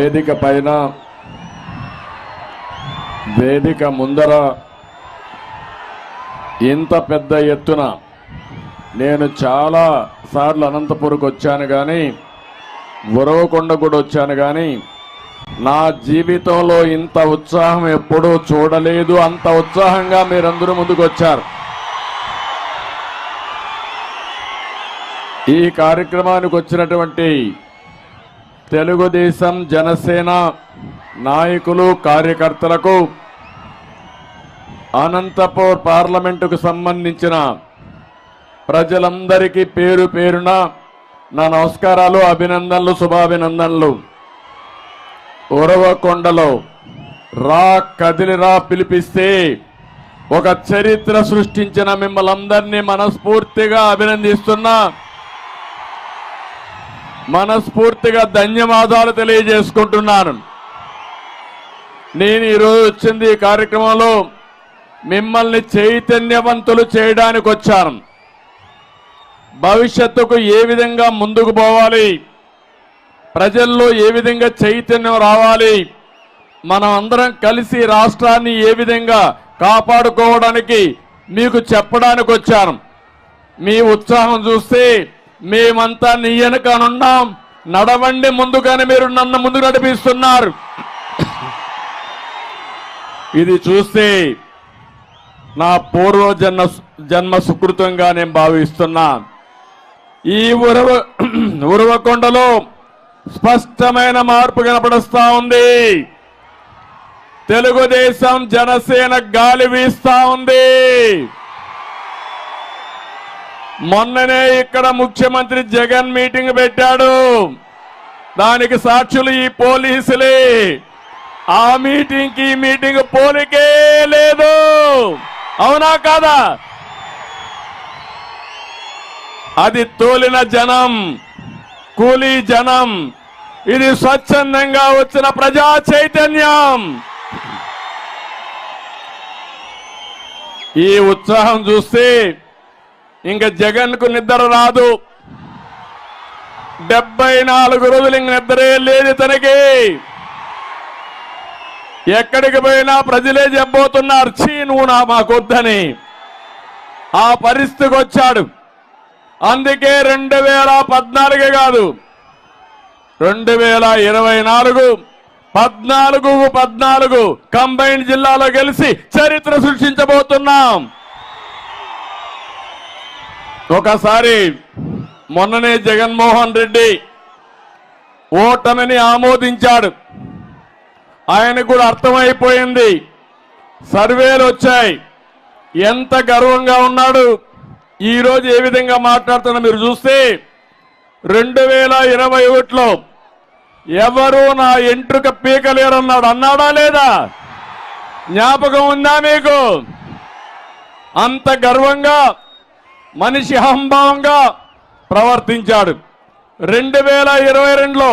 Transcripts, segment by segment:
వేదిక పైన వేదిక ముందర ఇంత పెద్ద ఎత్తున నేను చాలా సార్లు అనంతపురంకి వచ్చాను కానీ ఉరవకొండ కూడా వచ్చాను కానీ నా జీవితంలో ఇంత ఉత్సాహం ఎప్పుడూ చూడలేదు. అంత ఉత్సాహంగా మీరందరూ ముందుకు వచ్చారు. ఈ కార్యక్రమానికి వచ్చినటువంటి తెలుగుదేశం జనసేన నాయకులు కార్యకర్తలకు అనంతపూర్ పార్లమెంటుకు సంబంధించిన ప్రజలందరికీ పేరు పేరున నా నమస్కారాలు, అభినందనలు, శుభాభినందనలు. ఉరవకొండలో రా కదిలిరా పిలిపిస్తే ఒక చరిత్ర సృష్టించిన మిమ్మల్ని అందరినీ మనస్ఫూర్తిగా అభినందిస్తున్నా, మనస్ఫూర్తిగా ధన్యవాదాలు తెలియజేసుకుంటున్నాను. నేను ఈరోజు వచ్చింది ఈ కార్యక్రమంలో మిమ్మల్ని చైతన్యవంతులు చేయడానికి వచ్చాను. భవిష్యత్తుకు ఏ విధంగా ముందుకు పోవాలి, ప్రజల్లో ఏ విధంగా చైతన్యం రావాలి, మనం అందరం కలిసి రాష్ట్రాన్ని ఏ విధంగా కాపాడుకోవడానికి మీకు చెప్పడానికి వచ్చాను. మీ ఉత్సాహం చూస్తే మేమంతా నీ వెనకనున్నాం, నడవండి ముందుగానే మీరు నన్ను ముందు నడిపిస్తున్నారు. ఇది చూస్తే నా జన్మ సుకృతంగా నేను భావిస్తున్నా. ఈ ఉరవకొండలో స్పష్టమైన మార్పు కనపడుస్తా ఉంది. తెలుగుదేశం జనసేన గాలి వీస్తా ఉంది. మొన్ననే ఇక్కడ ముఖ్యమంత్రి జగన్ మీటింగ్ పెట్టాడు. దానికి సాక్షులు ఈ పోలీసులే. ఆ మీటింగ్ ఈ మీటింగ్ పోలికే లేదు. అవునా కాదా? అది తోలిన జనం, కూలీ జనం. ఇది స్వచ్ఛందంగా వచ్చిన ప్రజా చైతన్యం. ఈ ఉత్సాహం చూస్తే ఇంకా జగన్ కు నిద్ర రాదు. 74 రోజులు ఇంక నిద్రే లేదు తనకి. ఎక్కడికి పోయినా ప్రజలే చెప్పబోతున్నారు, చీ నువ్వు మాకొద్దని. ఆ పరిస్థితికి వచ్చాడు. అందుకే 2014 కాదు, 2024 14 కంబైన్డ్ జిల్లాలో గెలిచి చరిత్ర సృష్టించబోతున్నాం. ఒకసారి మొన్ననే జగన్మోహన్ రెడ్డి ఓటమిని ఆమోదించాడు. ఆయనకు కూడా అర్థమైపోయింది. సర్వేలు వచ్చాయి. ఎంత గర్వంగా ఉన్నాడు. ఈరోజు ఏ విధంగా మాట్లాడుతున్నా మీరు చూస్తే 2021లో ఎవరు నా ఎంట్రుక పీకలేరన్నాడు. అన్నాడా లేదా? జ్ఞాపకం ఉందా మీకు? అంత గర్వంగా మనిషి అహంభావంగా ప్రవర్తించాడు. 2022లో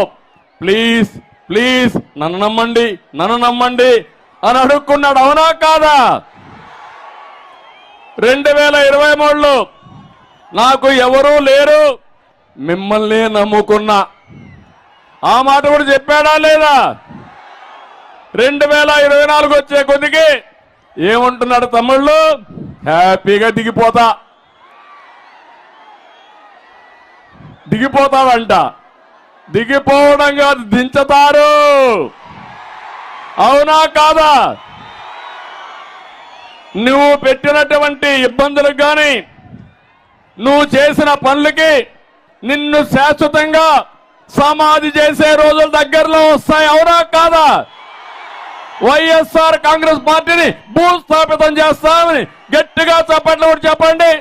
ప్లీజ్ ప్లీజ్ నన్ను నమ్మండి, నన్ను నమ్మండి అని అడుక్కున్నాడు. అవునా కాదా? 2023లో నాకు ఎవరూ లేరు, మిమ్మల్ని నమ్ముకున్నా. ఆ మాట కూడా చెప్పాడా లేదా? 2024 వచ్చే కొద్దికి ఏమంటున్నాడు తమ్ముళ్ళు? హ్యాపీగా దిగిపోతావంట. దిగిపోవడం కాదు, దించుతారు. అవునా కాదా? నువ్వు పెట్టినటువంటి ఇబ్బందులకు కానీ నువ్వు చేసిన పనులకి నిన్ను శాశ్వతంగా సమాధి చేసే రోజులు దగ్గరలో వస్తాయి. అవునా కాదా? వైఎస్ఆర్ కాంగ్రెస్ పార్టీని భూస్థాపితం చేస్తామని గట్టిగా చప్పట్లు కూడా చెప్పండి.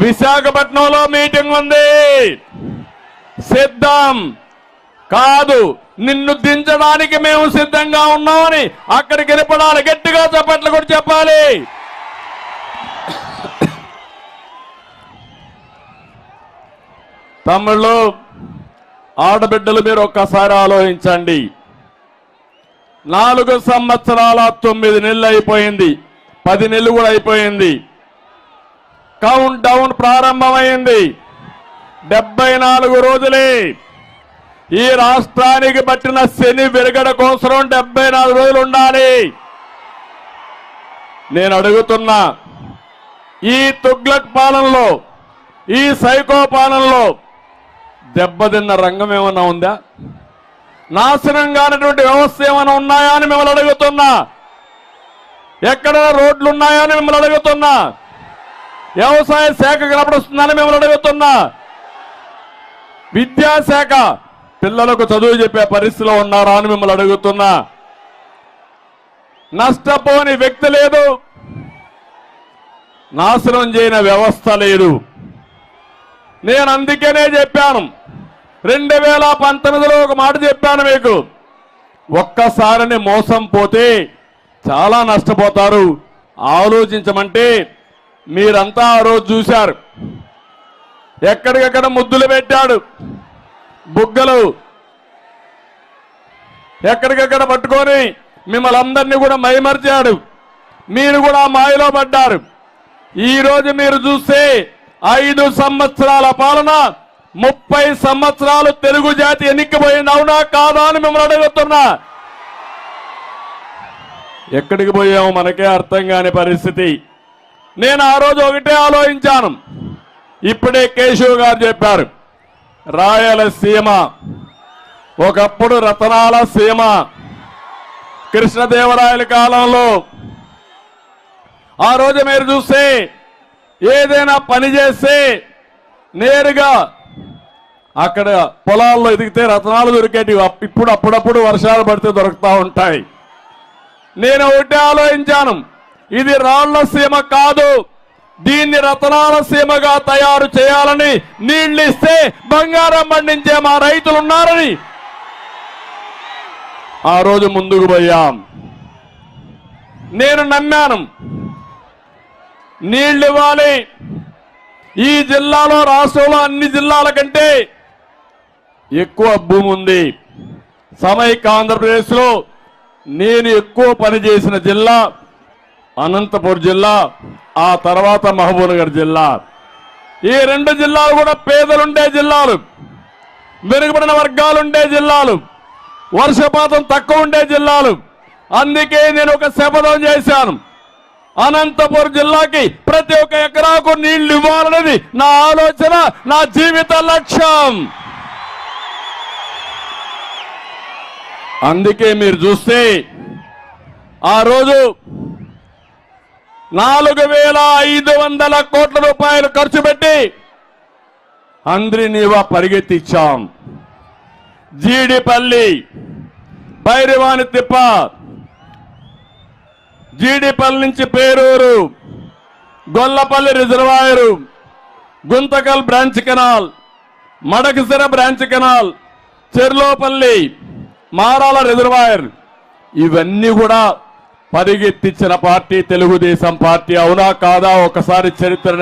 విశాఖపట్నంలో మీటింగ్ ఉంది. సిద్ధం కాదు, నిన్ను దించడానికి మేము సిద్ధంగా ఉన్నామని అక్కడికి వెళ్ళిపడాలి. గట్టిగా చప్పట్లు కూడా చెప్పాలి. తమ్ముళ్ళు, ఆడబిడ్డలు, మీరు ఒక్కసారి ఆలోచించండి. 4 సంవత్సరాల 9 నెలలు అయిపోయింది. 10 నెలలు కూడా అయిపోయింది. కౌంట్ డౌన్ ప్రారంభమైంది. 74 రోజులే. ఈ రాష్ట్రానికి పట్టిన శని విరగడ కోసం 74 రోజులు ఉండాలి. నేను అడుగుతున్నా, ఈ తుగ్లక్ పాలనలో, ఈ సైకో పాలనలో దెబ్బతిన్న రంగం ఏమన్నా ఉందా? నాశనం కానటువంటి వ్యవస్థ ఏమైనా ఉన్నాయా అని మిమ్మల్ని అడుగుతున్నా. ఎక్కడ రోడ్లు ఉన్నాయా అని మిమ్మల్ని అడుగుతున్నా. వ్యవసాయ శాఖ కనపడుస్తుందని మిమ్మల్ని అడుగుతున్నా. విద్యాశాఖ పిల్లలకు చదువు చెప్పే పరిస్థితిలో ఉన్నారా అని మిమ్మల్ని అడుగుతున్నా. నష్టపోని వ్యక్తి లేదు, నాశనం చేయని వ్యవస్థ లేదు. నేను అందుకనే చెప్పాను, 2019లో ఒక మాట చెప్పాను మీకు, ఒక్కసారిని మోసం పోతే చాలా నష్టపోతారు, ఆలోచించమంటే మీరంతా ఆ రోజు చూశారు. ఎక్కడికక్కడ ముద్దులు పెట్టాడు, బుగ్గలు ఎక్కడికక్కడ పట్టుకొని మిమ్మల్ని అందరినీ కూడా మైమర్చాడు. మీరు కూడా మాయలో పడ్డారు. ఈ రోజు మీరు చూస్తే 5 సంవత్సరాల పాలన, 30 సంవత్సరాలు తెలుగు జాతి ఎన్నికపోయింది, అవునా కాదా అని మిమ్మల్ని అడుగుతున్నా. ఎక్కడికి పోయాము మనకే అర్థం కాని పరిస్థితి. నేను ఆ రోజు ఒకటే ఆలోచించాను, ఇప్పుడే కేశవ్ గారు చెప్పారు, రాయలసీమ ఒకప్పుడు రతనాల సీమ. కృష్ణదేవరాయల కాలంలో ఆ రోజు మీరు చూస్తే ఏదైనా పని చేస్తే నేరుగా అక్కడ పొలాల్లో ఎదిగితే రతనాలు దొరికేటివి. ఇప్పుడు అప్పుడప్పుడు వర్షాలు పడితే దొరుకుతూ ఉంటాయి. నేను ఒకటే ఆలోచించాను, ఇది రాళ్ల సీమ కాదు, దీన్ని రతనాల సీమగా తయారు చేయాలని, నీళ్లు ఇస్తే బంగారం పండించే మా రైతులు ఉన్నారని ఆ రోజు ముందుకు పోయాం. నేను నమ్మాను, నీళ్లు ఇవ్వాలి. ఈ జిల్లాలో, రాష్ట్రంలో అన్ని జిల్లాల కంటే ఎక్కువ భూమి ఉంది. సమైక్య ఆంధ్రప్రదేశ్లో నేను ఎక్కువ పనిచేసిన జిల్లా అనంతపురం జిల్లా, ఆ తర్వాత మహబూబ్నగర్ జిల్లా. ఈ 2 జిల్లాలు కూడా పేదలుండే జిల్లాలు, వెనుకబడిన వర్గాలుండే జిల్లాలు, వర్షపాతం తక్కువ ఉండే జిల్లాలు. అందుకే నేను ఒక శపథం చేశాను, అనంతపురం జిల్లాకి ప్రతి ఒక్క ఎకరాకు నీళ్లు ఇవ్వాలనేది నా ఆలోచన, నా జీవిత లక్ష్యం. అందుకే మీరు చూస్తే ఆ రోజు 4,500 కోట్ల రూపాయలు ఖర్చు పెట్టి అంద్రినీవా పరిగెత్తిచ్చాం. జీడిపల్లి, భైరవాని తిప్ప, జీడిపల్లి నుంచి Peruru, Gollapalli reservoir, Guntakal branch canal, Madakasira branch canal, Cherlopalli, Marala reservoir, ఇవన్నీ కూడా పరిగెత్తించిన పార్టీ తెలుగుదేశం పార్టీ. అవునా కాదా? ఒకసారి చరిత్రని